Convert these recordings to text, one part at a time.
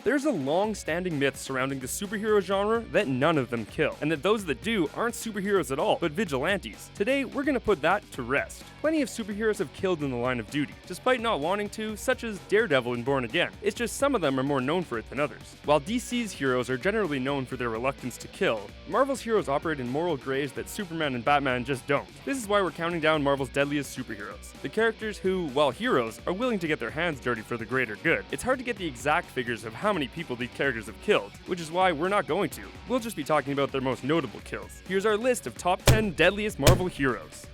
There's a long-standing myth surrounding the superhero genre that none of them kill, and that those that do aren't superheroes at all, but vigilantes. Today, we're gonna put that to rest. Plenty of superheroes have killed in the line of duty, despite not wanting to, such as Daredevil in Born Again. It's just some of them are more known for it than others. While DC's heroes are generally known for their reluctance to kill, Marvel's heroes operate in moral grays that Superman and Batman just don't. This is why we're counting down Marvel's deadliest superheroes. The characters who, while heroes, are willing to get their hands dirty for the greater good. It's hard to get the exact figures of how many people these characters have killed, which is why we're not going to. We'll just be talking about their most notable kills. Here's our list of top 10 deadliest Marvel heroes.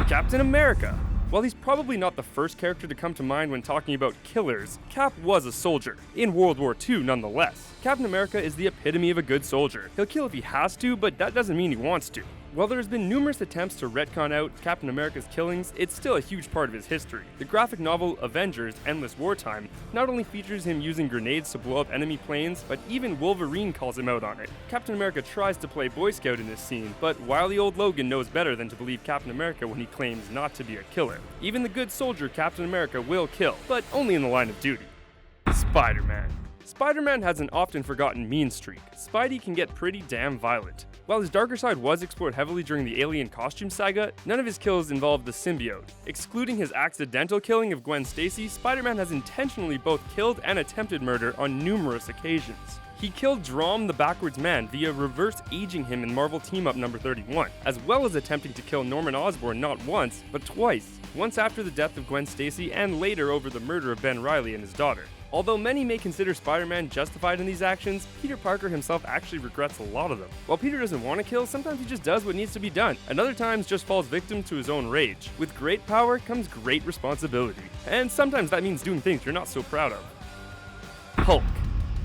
Captain America. While he's probably not the first character to come to mind when talking about killers, Cap was a soldier, in World War II nonetheless. Captain America is the epitome of a good soldier. He'll kill if he has to, but that doesn't mean he wants to. While there's been numerous attempts to retcon out Captain America's killings, it's still a huge part of his history. The graphic novel Avengers: Endless Wartime not only features him using grenades to blow up enemy planes, but even Wolverine calls him out on it. Captain America tries to play Boy Scout in this scene, but wily old Logan knows better than to believe Captain America when he claims not to be a killer. Even the good soldier Captain America will kill, but only in the line of duty. SpiderMan. SpiderMan has an often forgotten mean streak. Spidey can get pretty damn violent. While his darker side was explored heavily during the Alien costume saga, none of his kills involved the symbiote. Excluding his accidental killing of Gwen Stacy, Spider-Man has intentionally both killed and attempted murder on numerous occasions. He killed Drom the Backwards Man via reverse aging him in Marvel Team-Up number 31, as well as attempting to kill Norman Osborn not once, but twice. Once after the death of Gwen Stacy, and later over the murder of Ben Reilly and his daughter. Although many may consider Spider-Man justified in these actions, Peter Parker himself actually regrets a lot of them. While Peter doesn't want to kill, sometimes he just does what needs to be done, and other times just falls victim to his own rage. With great power comes great responsibility, and sometimes that means doing things you're not so proud of. Hulk.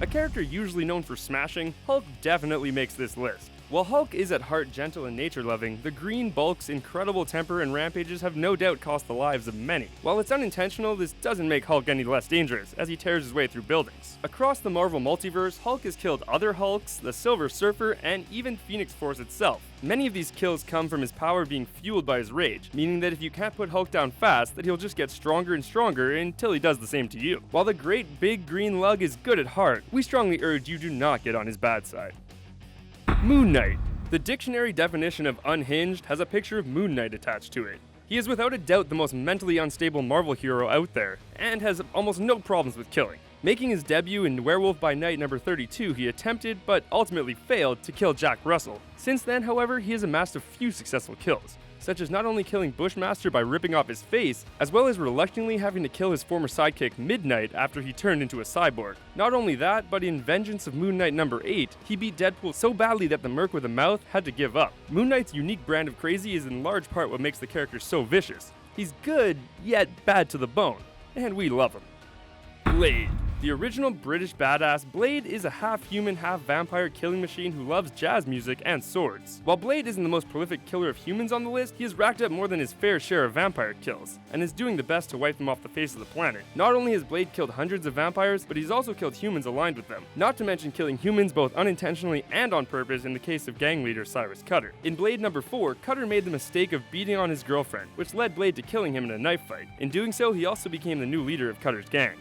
A character usually known for smashing, Hulk definitely makes this list. While Hulk is at heart gentle and nature-loving, the Green Bulk's incredible temper and rampages have no doubt cost the lives of many. While it's unintentional, this doesn't make Hulk any less dangerous, as he tears his way through buildings. Across the Marvel multiverse, Hulk has killed other Hulks, the Silver Surfer, and even Phoenix Force itself. Many of these kills come from his power being fueled by his rage, meaning that if you can't put Hulk down fast, that he'll just get stronger and stronger until he does the same to you. While the great big green lug is good at heart, we strongly urge you do not get on his bad side. Moon Knight. The dictionary definition of unhinged has a picture of Moon Knight attached to it. He is without a doubt the most mentally unstable Marvel hero out there, and has almost no problems with killing. Making his debut in Werewolf by Night number 32, he attempted, but ultimately failed, to kill Jack Russell. Since then, however, he has amassed a few successful kills, such as not only killing Bushmaster by ripping off his face, as well as reluctantly having to kill his former sidekick Midnight after he turned into a cyborg. Not only that, but in Vengeance of Moon Knight number 8, he beat Deadpool so badly that the Merc with a mouth had to give up. Moon Knight's unique brand of crazy is in large part what makes the character so vicious. He's good, yet bad to the bone, and we love him. Blade. The original British badass, Blade is a half-human, half-vampire killing machine who loves jazz music and swords. While Blade isn't the most prolific killer of humans on the list, he has racked up more than his fair share of vampire kills, and is doing the best to wipe them off the face of the planet. Not only has Blade killed hundreds of vampires, but he's also killed humans aligned with them, not to mention killing humans both unintentionally and on purpose in the case of gang leader Cyrus Cutter. In Blade number 4, Cutter made the mistake of beating on his girlfriend, which led Blade to killing him in a knife fight. In doing so, he also became the new leader of Cutter's gang.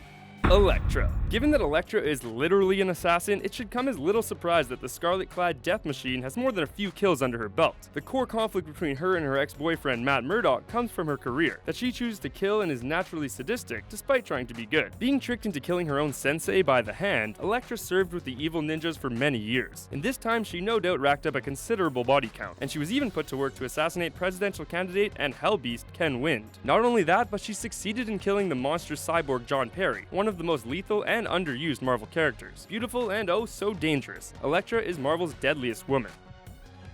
Elektra. Given that Elektra is literally an assassin, it should come as little surprise that the scarlet-clad death machine has more than a few kills under her belt. The core conflict between her and her ex-boyfriend Matt Murdock comes from her career, that she chooses to kill and is naturally sadistic despite trying to be good. Being tricked into killing her own sensei by the hand, Elektra served with the evil ninjas for many years. In this time, she no doubt racked up a considerable body count, and she was even put to work to assassinate presidential candidate and hellbeast Ken Wind. Not only that, but she succeeded in killing the monstrous cyborg John Perry, one of the most lethal and underused Marvel characters. Beautiful and oh so dangerous, Elektra is Marvel's deadliest woman.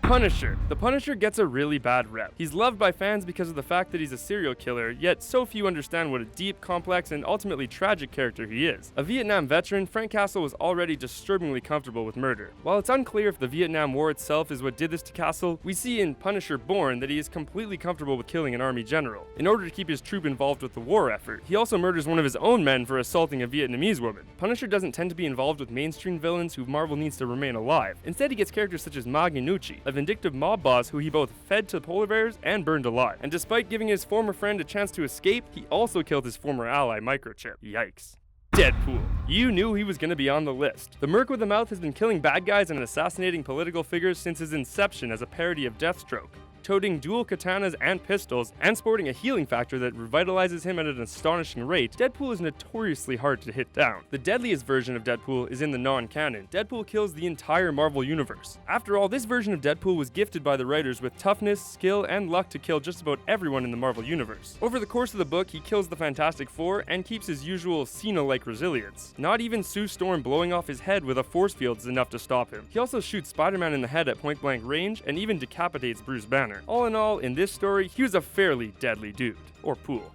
Punisher. The Punisher gets a really bad rep. He's loved by fans because of the fact that he's a serial killer, yet so few understand what a deep, complex, and ultimately tragic character he is. A Vietnam veteran, Frank Castle was already disturbingly comfortable with murder. While it's unclear if the Vietnam War itself is what did this to Castle, we see in Punisher Born that he is completely comfortable with killing an army general. In order to keep his troop involved with the war effort, he also murders one of his own men for assaulting a Vietnamese woman. Punisher doesn't tend to be involved with mainstream villains who Marvel needs to remain alive. Instead, he gets characters such as Ma Gnucci, a vindictive mob boss who he both fed to polar bears and burned alive. And despite giving his former friend a chance to escape, he also killed his former ally Microchip. Yikes. Deadpool. You knew he was going to be on the list. The Merc with a Mouth has been killing bad guys and assassinating political figures since his inception as a parody of Deathstroke. Toting dual katanas and pistols, and sporting a healing factor that revitalizes him at an astonishing rate, Deadpool is notoriously hard to hit down. The deadliest version of Deadpool is in the non-canon. Deadpool kills the entire Marvel universe. After all, this version of Deadpool was gifted by the writers with toughness, skill, and luck to kill just about everyone in the Marvel universe. Over the course of the book, he kills the Fantastic Four and keeps his usual Cena-like resilience. Not even Sue Storm blowing off his head with a force field is enough to stop him. He also shoots SpiderMan in the head at point-blank range and even decapitates Bruce Banner. All in all, in this story, he was a fairly deadly dude, or pool.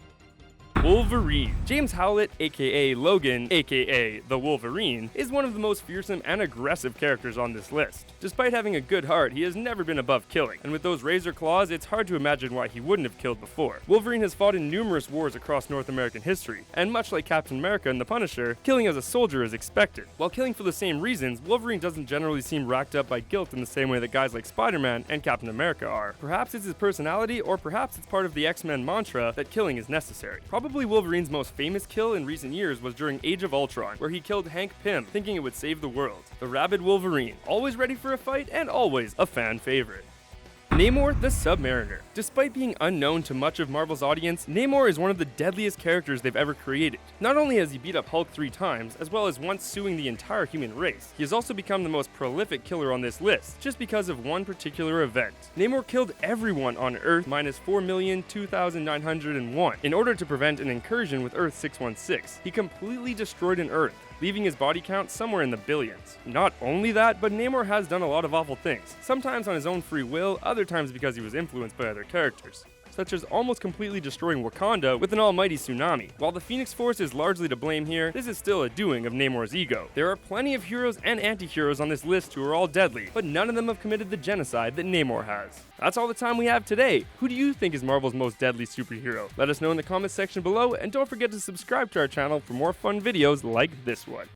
Wolverine. James Howlett, aka Logan, aka the Wolverine, is one of the most fearsome and aggressive characters on this list. Despite having a good heart, he has never been above killing, and with those razor claws, it's hard to imagine why he wouldn't have killed before. Wolverine has fought in numerous wars across North American history, and much like Captain America and the Punisher, killing as a soldier is expected. While killing for the same reasons, Wolverine doesn't generally seem racked up by guilt in the same way that guys like SpiderMan and Captain America are. Perhaps it's his personality, or perhaps it's part of the X-Men mantra that killing is necessary. Probably Wolverine's most famous kill in recent years was during Age of Ultron, where he killed Hank Pym, thinking it would save the world. The rabid Wolverine, always ready for a fight and always a fan favorite. Namor the Submariner. Despite being unknown to much of Marvel's audience, Namor is one of the deadliest characters they've ever created. Not only has he beat up Hulk 3 times, as well as once suing the entire human race, he has also become the most prolific killer on this list, just because of one particular event. Namor killed everyone on Earth minus 4,002,901 in order to prevent an incursion with Earth 616. He completely destroyed an Earth, leaving his body count somewhere in the billions. Not only that, but Namor has done a lot of awful things, sometimes on his own free will, other times because he was influenced by other characters, such as almost completely destroying Wakanda with an almighty tsunami. While the Phoenix Force is largely to blame here, this is still a doing of Namor's ego. There are plenty of heroes and anti-heroes on this list who are all deadly, but none of them have committed the genocide that Namor has. That's all the time we have today. Who do you think is Marvel's most deadly superhero? Let us know in the comments section below, and don't forget to subscribe to our channel for more fun videos like this one.